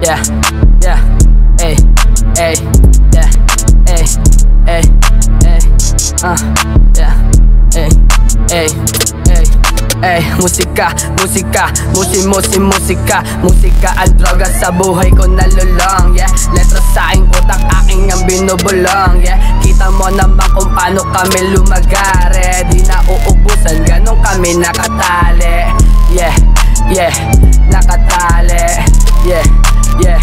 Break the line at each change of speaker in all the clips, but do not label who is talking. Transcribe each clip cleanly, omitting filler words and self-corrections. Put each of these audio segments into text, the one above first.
yeah, yeah, ay, ay, yeah, ay, ay, ay, yeah, ay, ay, ay, ay, musika, musika, musika, musika ang droga sa buhay ko nalulong, yeah. Letra sa aking utak, aking ang binubulong, yeah. Kita mo naman kung paano kami lumagare, di na uubusan, ganun kami nakatali, yeah, yeah, nakatali, yeah, yeah,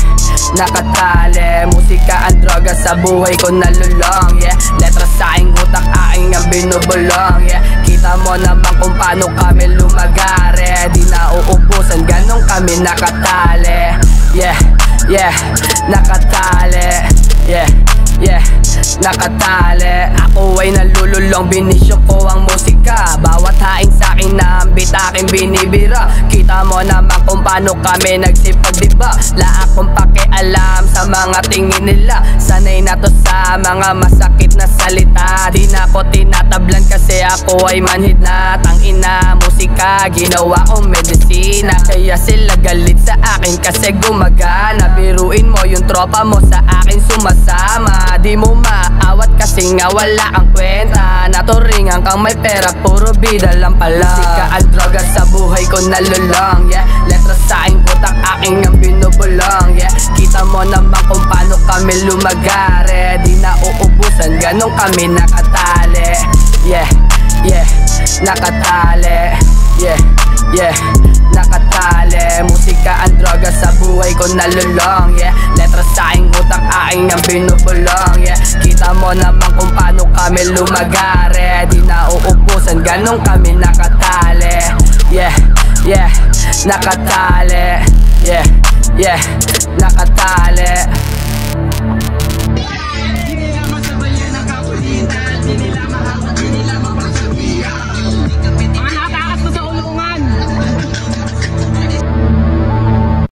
nakatali. Musika ang droga sa buhay ko nalulong, yeah. Letra sa aking utak, aking ang binubulong, yeah. Kita mo naman kung paano kami lumagare, di na uubusan, ganun kami nakatali, yeah, yeah, nakatali, yeah, yeah, nakatali. Ako ay nalululong, binisyo ko ang musika, bawat haing sa'kin na ang bitaking binibira. Kita mo naman kung paano kami nagsipag, diba? La akong pakialam sa mga tingin nila, sanay na to sa mga masakit na salita. Di na ko tinatablan kasi ako ay manhid na. Tangina, musika, ginawa kong medisina, kaya sila galit sa akin kasi gumagana. Biruin mo yung tropa mo sa akin sumasama, di mo maawat kasi nga wala kang kwenta. Naturingan kang may pera, puro bida lang pala. Musika ang droga sa buhay ko nalulong, yeah. Letra sa aking utak, aking ang binubulong, yeah. Kita mo naman kung paano kami lumagare, di na uubusan, ganun kami nakatali, yeah, yeah, nakatali, yeah, yeah, nakatali. Musika ang droga sa buhay ko nalulong, yeah. Letra sa aking utak, aking ang binubulong, yeah. Kita mo naman kung paano kami lumagare, di na uubusan, ganun kami nakatali, yeah, yeah, nakatali, yeah, yeah, nakatali.